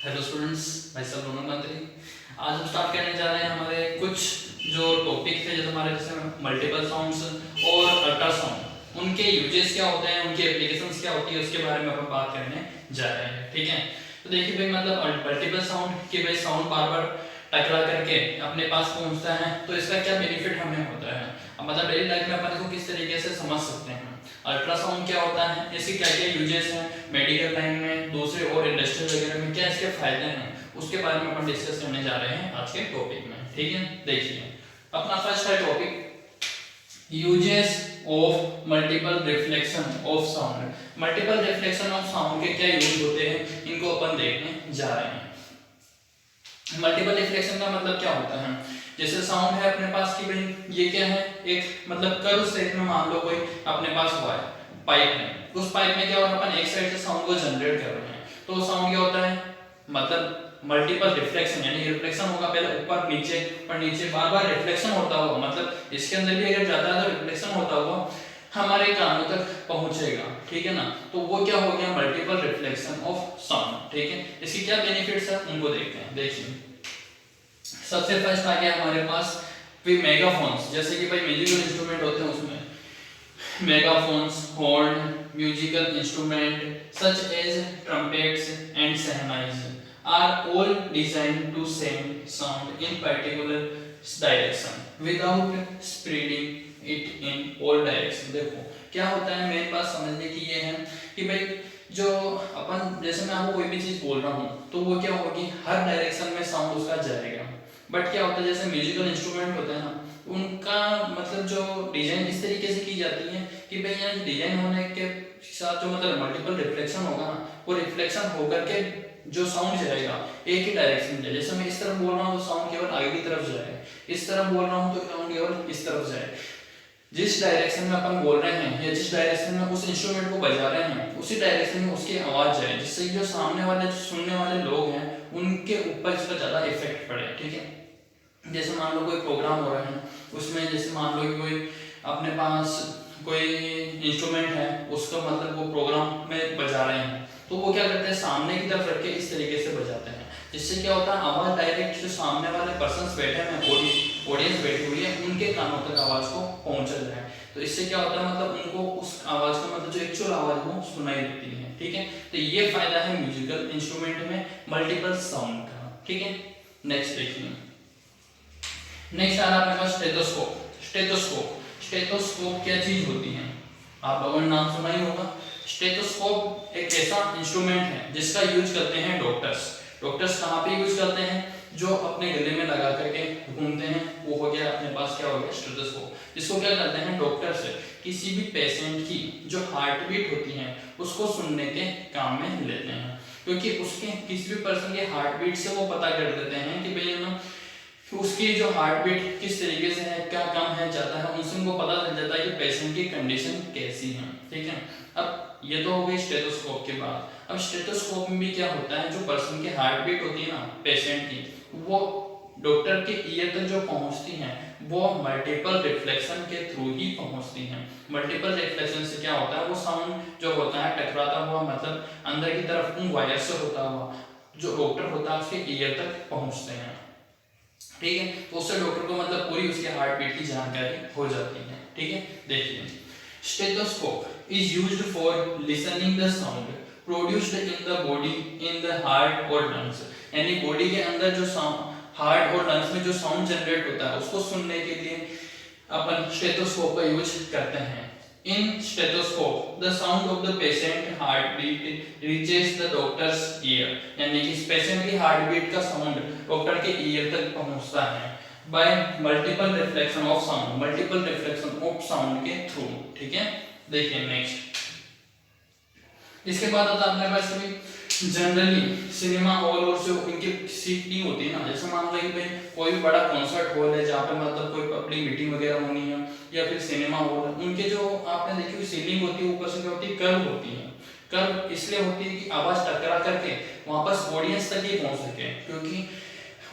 Hello students, मैं सब रोनक मंत्री। आज हम स्टार्ट करने जा रहे हैं हमारे कुछ जो टॉपिक थे, जैसे हमारे जैसे मल्टीपल साउंड्स और अल्ट्रासाउंड, उनके यूजेस क्या होते हैं, उनकी एप्लीकेशंस क्या होती है, उसके बारे में अपन बात करने जा रहे हैं। ठीक है, तो देखिए भाई, मतलब मल्टीपल साउंड कि भाई साउंड बार बार टकरा करके अपने पास पहुंचता है, तो इसका क्या बेनिफिट हमें होता है। अब मतलब डेली लाइफ में अपन इसको किस तरीके से समझ सकते हैं। अल्ट्रासाउंड क्या होता है, इसके क्या क्या यूजेस हैं मेडिकल लाइन में, दूसरे और इंडस्ट्रियल वगैरह में, क्या इसके फायदे हैं, उसके बारे में अपन डिस्कस करने जा रहे हैं आज के टॉपिक में। ठीक है, देखिए अपना फर्स्ट है topic uses of multiple reflection of sound. Multiple reflection of sound के क्या यूज होते हैं, इनको अपन देखने जा रहे हैं। मल्टीपल रिफ्लेक्शन का मतलब क्या होता है, जैसे साउंड है अपने पास की भाई, ये क्या है, एक मतलब कर्व शेप में मान लो कोई अपने पास हुआ है, पाइप है, उस पाइप में क्या हो रहा है, अपन एक साइड से साउंड को जनरेट कर रहे हैं, तो साउंड क्या होता है, मतलब मल्टीपल रिफ्लेक्शन, यानी रिफ्लेक्शन होगा पहले ऊपर नीचे और नीचे बार बार रिफ्लेक्शन होता हुआ, मतलब इसके अंदर भी अगर ज्यादा तो रिफ्लेक्शन होता हुआ हमारे कानों तक पहुंचेगा। ठीक है ना, तो वो क्या हो गया, मल्टीपल रिफ्लेक्शन ऑफ साउंड। ठीक है, इसकी क्या बेनिफिट्स है उनको देखते हैं। देखिए सबसे फर्स्ट आ गया हमारे पास मेगाफोन्स, जैसे कि भाई म्यूजिकल इंस्ट्रूमेंट होते हैं, उसमें megaphones, horn, musical instrument such as trumpets and shehnais are all designed to send sound in particular direction without spreading it in all direction. देखो क्या होता है, मेरे पास समझने की ये है कि भाई जो अपन, जैसे मैं आपको कोई भी चीज बोल रहा हूँ तो वो क्या होगी, हर डायरेक्शन में साउंड उसका जाएगा। बट क्या होता है, जैसे म्यूजिकल इंस्ट्रूमेंट होते हैं ना, उनका मतलब जो डिजाइन इस तरीके से की जाती है कि भाई यहाँ डिजाइन होने के साथ जो मतलब मल्टीपल रिफ्लेक्शन होगा ना, वो रिफ्लेक्शन होकर के जो साउंड जाएगा एक ही डायरेक्शन में जाए। जैसे मैं इस तरफ बोल रहा हूँ तो साउंड केवल आगे की तरफ जाए, इस तरफ बोल रहा हूँ तो साउंड केवल इस तरफ जाए। जिस डायरेक्शन में अपन बोल रहे हैं या जिस डायरेक्शन में उस इंस्ट्रूमेंट को बजा रहे हैं, उसी डायरेक्शन में उसकी आवाज जाए, जिससे जो सामने वाले जो सुनने वाले लोग हैं उनके ऊपर इसका ज्यादा इफेक्ट पड़े। ठीक है, जैसे मान लो कोई प्रोग्राम हो रहा है, उसमें जैसे मान लो कि कोई अपने पास कोई इंस्ट्रूमेंट है, उसका मतलब वो प्रोग्राम में बजा रहे हैं, तो वो क्या करते हैं, सामने की तरफ रख के इस तरीके से बजाते हैं, जिससे क्या होता है, आवाज डायरेक्ट जो सामने वाले पर्सन बैठे हैं, ऑडियंस बैठी हुई है, उनके कानों तक आवाज को पहुंच रहा है। तो इससे क्या होता है, मतलब उनको उस आवाज का मतलब जो एक्चुअल आवाज वो सुनाई देती है। ठीक है, तो ये फायदा है म्यूजिकल इंस्ट्रूमेंट में मल्टीपल साउंड का। ठीक है, नेक्स्ट देखिए, नेक्स्ट आ रहा है अपने पास स्टेथोस्कोप। स्टेथोस्कोप स्टेथोस्कोप क्या चीज होती है, आप लोगों ने नाम सुना ही होगा। स्टेथोस्कोप एक ऐसा इंस्ट्रूमेंट है जिसका यूज करते हैं डॉक्टर्स। डॉक्टर्स कहाँ पे यूज करते हैं, जो अपने गले में लगा करके घूमते हैं, वो हो गया अपने पास क्या हो गया, स्टेथोस्कोप। जिसको क्या करते हैं डॉक्टर्स, किसी भी पेशेंट की जो हार्ट बीट होती है उसको सुनने के काम में लेते हैं, क्योंकि उसके किसी भी पर्सन के हार्ट बीट से वो पता कर देते हैं कि भाई ना उसकी जो हार्ट बीट किस तरीके से है, क्या कम है, ज्यादा है, उनसे उनको पता चल जाता है कि पेशेंट की कंडीशन कैसी है। ठीक है, अब ये तो हो गई स्टेथोस्कोप के बाद। अब स्टेथोस्कोप में भी क्या होता है, जो पर्सन की हार्ट बीट होती है ना पेशेंट की, वो डॉक्टर के ईयर तक जो पहुंचती है वो मल्टीपल रिफ्लेक्शन के थ्रू ही पहुंचती है। मल्टीपल रिफ्लेक्शन से क्या होता है, वो साउंड जो होता है टकराता हुआ, मतलब अंदर की तरफ उन वायर से होता हुआ जो डॉक्टर होता है उसके ईयर तक पहुंचते हैं। ठीक है, तो उससे डॉक्टर को मतलब पूरी उसके हार्ट बीट की जानकारी हो जाती है। ठीक है, देखिए stethoscope is used for listening the sound produced in the body in the heart और लंग्स, यानी बॉडी के अंदर जो साउंड हार्ट और लंग्स में जो साउंड जनरेट होता है उसको सुनने के लिए अपन स्टेथोस्कोप का यूज करते हैं। In stethoscope, the sound of the patient heartbeat reaches the doctor's ear, यानी कि पेशेंट की हार्टबीट का साउंड डॉक्टर के ईयर तक पहुंचता है by multiple reflection of sound, multiple reflection of sound के थ्रू। ठीक है, देखिए नेक्स्ट, इसके बाद आता है अपने पास भी जनरली सिनेमा हॉल और जो इनकी सीटिंग होती है ना, जैसे मान लो कि भाई कोई भी बड़ा कॉन्सर्ट हॉल है जहाँ पे मतलब कोई पब्लिक मीटिंग वगैरह होनी है, या फिर सिनेमा हॉल है, उनके जो आपने देखी सीलिंग होती है ऊपर से क्या होती है, कर्व होती है। कर्व इसलिए होती है कि आवाज टकरा करके वापस ऑडियंस तक ही पहुंच सके, क्योंकि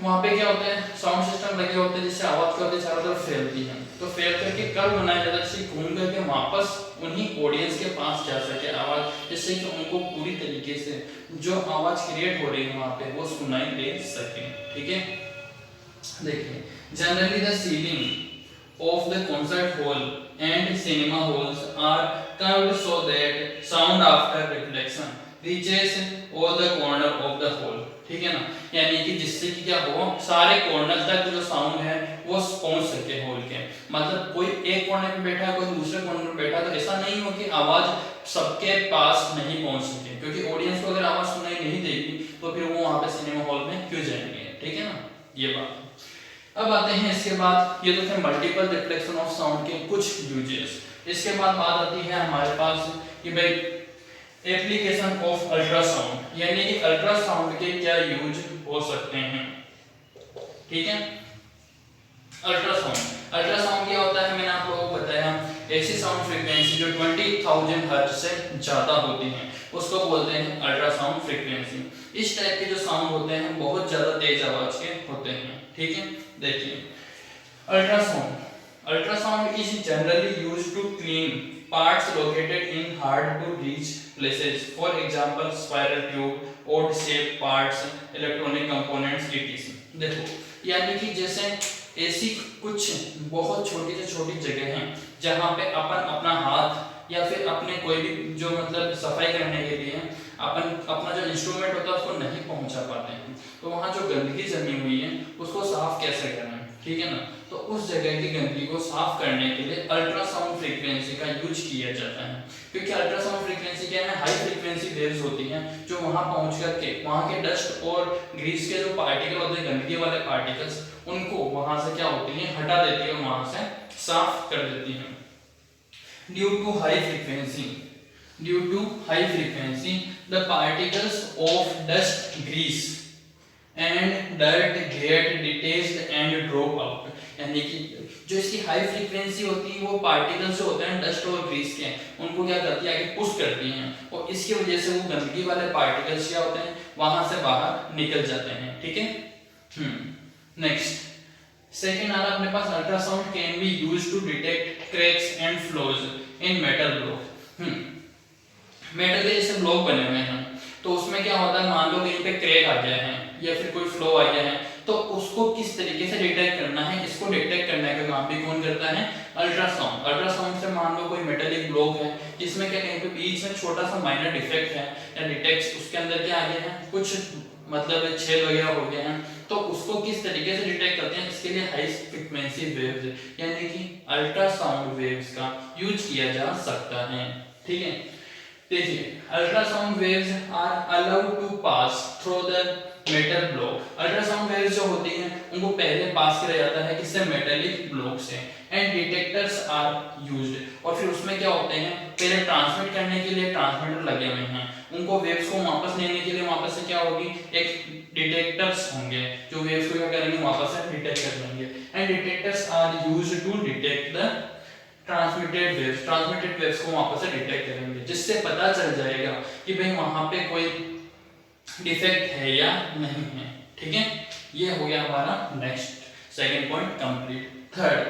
वहाँ पे क्या होता है, साउंड सिस्टम लगे होते हैं जिससे आवाज क्या होती है चारों तरफ फैलती है। तो फैल करके कब बनाया जाता है, जैसे घूम करके वापस उन्हीं ऑडियंस के पास जा सके आवाज, जिससे कि उनको पूरी तरीके से जो आवाज क्रिएट हो रही है वहाँ पे वो सुनाई दे सके। ठीक है, देखिए generally the ceiling of the concert hall and cinema halls are curved so that sound after reflection reaches all the corner of the hall. ठीक है ना, यानी कि जिससे कि क्या हो, सारे कॉर्नर तक जो साउंड है वो पहुंच सके हॉल के। मतलब कोई एक कोने पे बैठा है, कोई दूसरे कोने पे बैठा, तो ऐसा नहीं हो कि आवाज सबके पास नहीं पहुंच सके, क्योंकि ऑडियंस को अगर आवाज सुनाई नहीं देगी तो फिर वो वहां पे सिनेमा हॉल में क्यों जाएंगे। ठीक है ना, ये बात। अब आते हैं इसके बाद, ये तो थे मल्टीपल रिफ्लेक्शन ऑफ साउंड के कुछ यूजेस। इसके बाद बात आती है हमारे पास कि भाई एप्लीकेशन ऑफ अल्ट्रासाउंड, यानी कि अल्ट्रासाउंड के क्या यूज हो सकते हैं। ठीक है, अल्ट्रासाउंड, अल्ट्रासाउंड क्या होता है, मैंने आप लोगों को बताया ऐसी साउंड फ्रीक्वेंसी जो 20,000 हर्ट्ज से ज्यादा होती है उसको बोलते हैं अल्ट्रासाउंड फ्रीक्वेंसी। इस टाइप के जो साउंड होते हैं बहुत ज्यादा तेज आवाज के होते हैं। ठीक है, देखिए ultrasound, ultrasound is generally used to clean parts located in hard to reach places, for example spiral tube, odd shaped parts, electronic components etc. देखो, यानी कि जैसे ऐसी कुछ बहुत छोटी से छोटी जगह हैं जहाँ पे अपन अपना हाथ या फिर अपने कोई भी जो मतलब सफाई करने के लिए अपन अपना जो इंस्ट्रूमेंट होता है उसको नहीं पहुंचा पाते हैं, तो वहाँ जो गंदगी जमी हुई है उसको साफ कैसे करना है। ठीक है ना, तो उस जगह की गंदगी को साफ करने के लिए अल्ट्रासाउंड फ्रीक्वेंसी का यूज किया जाता है, क्योंकि अल्ट्रासाउंड फ्रीक्वेंसी क्या है, हाई फ्रीक्वेंसी वेव्स होती हैं जो वहां पहुंच करके वहां के डस्ट और ग्रीस के जो पार्टिकल होते हैं, गंदगी वाले पार्टिकल्स, उनको वहां से क्या होती है हटा देती है, वहां से साफ कर देती है। Due to high frequency, due to high frequency the particles of dust, grease and dirt get detached and drop out, यानी कि जो इसकी हाई फ्रीक्वेंसी होती है वो पार्टिकल्स जो होते हैं डस्ट और ग्रीस के, उनको क्या करती है आगे पुश करती हैं, और इसकी वजह से वो गंदगी वाले पार्टिकल्स क्या होते हैं वहां से बाहर निकल जाते हैं। ठीक है, नेक्स्ट सेकेंड आ रहा अपने पास, ultrasound can be used to detect cracks and flaws in metal block. Metal के जैसे ब्लॉक बने हुए हैं तो उसमें क्या होता है, मान लो कहीं पे क्रैक आ गया है या फिर कोई फ्लो आ गया है, तो उसको किस तरीके से डिटेक्ट करना है, इसको डिटेक्ट करने का काम भी कौन करता है, अल्ट्रासाउंड। अल्ट्रासाउंड से मान लो कोई मेटालिक ब्लॉक है जिसमें क्या कहीं पे बीच में छोटा सा माइनर डिफेक्ट है या डिटेक्ट उसके अंदर क्या आ गया है, कुछ मतलब छेद वगैरह हो गए हैं, तो उसको किस तरीके से डिटेक्ट करते हैं, इसके लिए हाई फ्रीक्वेंसी वेव्स यानी कि अल्ट्रासाउंड वेव्स का यूज किया जा सकता है। ठीक है, देखिए ultrasound waves are allowed to pass through the metal block. Ultrasound waves जो होती हैं उनको पहले पास किया जाता है किससे, मेटालिक ब्लॉक से, एंड डिटेक्टर्स आर यूज्ड, और फिर उसमें क्या होते हैं पहले ट्रांसमिट करने के लिए ट्रांसमीटर लगे हुए हैं, उनको वेव्स को वापस लेने के लिए वापस से क्या होगी, एक डिटेक्टर्स होंगे जो वेव्स को क्या करेंगे वापस से डिटेक्ट कर लेंगे, and detectors are used to detect the transmitted waves को वापस से डिटेक्ट करेंगे, जिससे पता चल जाएगा कि भाई वहां पे कोई डिफेक्ट है या नहीं है। ठीक है, ये हो गया हमारा next second point complete. Third,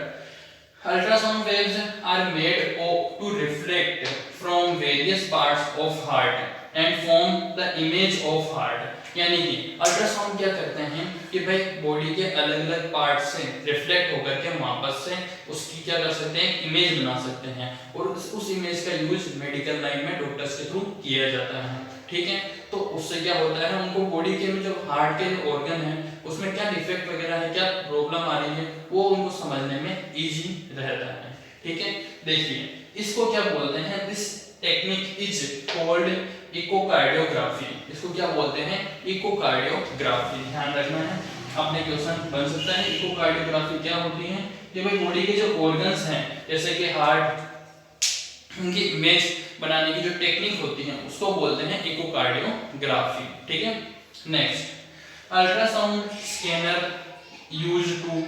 ultrasound waves are made to reflect from various parts of heart and form the image of heart, यानी कि अल्ट्रासाउंड क्या करते हैं कि भाई बॉडी के अलग अलग पार्ट से रिफ्लेक्ट होकर के वापस से उसकी क्या कर सकते हैं, इमेज बना सकते हैं, और उस इमेज का यूज मेडिकल लाइन में डॉक्टर्स के थ्रू किया जाता है। ठीक है, तो उससे क्या होता है उनको बॉडी के में जो हार्ट के ऑर्गन है उसमें क्या डिफेक्ट वगैरह है, क्या प्रॉब्लम आ रही है, वो उनको समझने में इजी रहता है। ठीक है, देखिए इसको क्या बोलते हैं, this technique is called echocardiography. इसको क्या बोलते हैं, इकोकार्डियोग्राफी। ध्यान रखना है, अपने क्वेश्चन बन सकता है इकोकार्डियोग्राफी क्या होती है, कि भाई बॉडी के जो ऑर्गन्स हैं जैसे कि हार्ट, उनकी इमेज बनाने की जो टेक्निक होती है उसको बोलते हैं इकोकार्डियोग्राफी। ठीक है, next, ultrasound scanner used to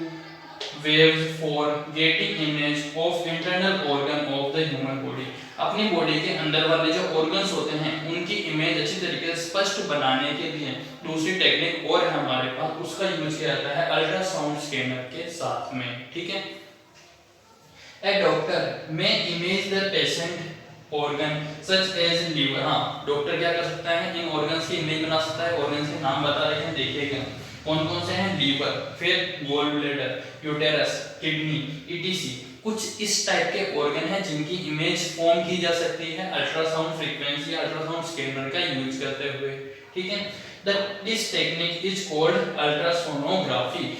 waves for getting image of internal organ of the human body। अपनी बॉडी के अंदर वाले जो ऑर्गन्स होते हैं उनकी इमेज अच्छी तरीके से स्पष्ट बनाने के लिए दूसरी टेक्निक और है हमारे पास, उसका यूज किया जाता है अल्ट्रासाउंड स्कैनर के साथ में। ठीक है, ए डॉक्टर में image the patient organ such as liver. हाँ, डॉक्टर क्या कर सकता है, इन ऑर्गन्स की इमेज बना सकता है। ऑर्गन्स के नाम बता रहे हैं, देखिएगा कौन कौन से हैं, लीवर, फिर gall bladder, uterus, kidney, etc. कुछ इस टाइप के ऑर्गन हैं जिनकी इमेज फॉर्म की जा सकती है अल्ट्रासाउंड फ्रीक्वेंसी अल्ट्रासाउंड स्कैनर का यूज करते हुए। ठीक है, this technique is called ultrasonography.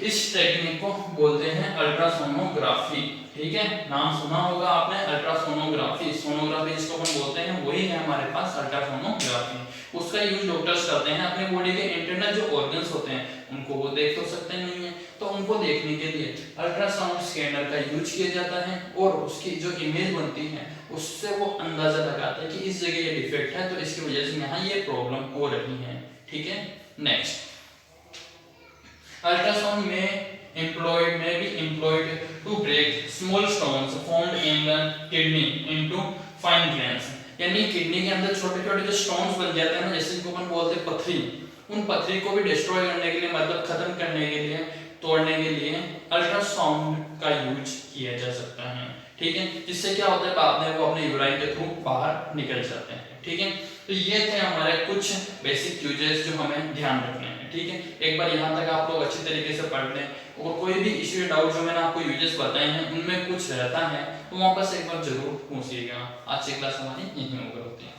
इस टेक्निक को बोलते हैं अल्ट्रासोनोग्राफी। ठीक है, नाम सुना होगा आपने अल्ट्रासोनोग्राफी। सोनोग्राफी जिसको हम बोलते हैं वही है हमारे पास अल्ट्रासोनोग्राफी। उसका यूज डॉक्टर्स करते हैं अपने बॉडी के इंटरनल जो ऑर्गन्स होते हैं उनको वो देख तो सकते नहीं है, तो उनको देखने के लिए अल्ट्रासाउंड स्कैनर का यूज किया जाता है और उसकी जो इमेज बनती है उससे वो अंदाजा लगाता है कि इस जगह ये डिफेक्ट है तो इसकी वजह से यहाँ ये प्रॉब्लम हो रही है। ठीक है, next, ultrasound may be employed to break small stones formed in the kidney into fine grains। यानी किडनी के अंदर छोटे छोटे जो स्टोन्स बन जाते हैं ना, जैसे इनको अपन बोलते हैं पथरी, उन पथरी को भी डिस्ट्रॉय करने के लिए, मतलब खत्म करने के लिए, तोड़ने के लिए अल्ट्रासाउंड का यूज किया जा सकता है। ठीक है, जिससे क्या होता है बाद में वो अपने यूराइन के थ्रू बाहर निकल जाते हैं। ठीक है, तो ये थे हमारे कुछ बेसिक यूजेस जो हमें ध्यान रखने हैं। ठीक है, एक बार यहाँ तक आप लोग अच्छी तरीके से पढ़ लें और कोई भी इश्यू या डाउट जो मैंने आपको यूजेस बताए हैं उनमें कुछ रहता है तो वापस एक बार जरूर पूछिएगा। आज की क्लास हमारी यहीं ओवर होती है।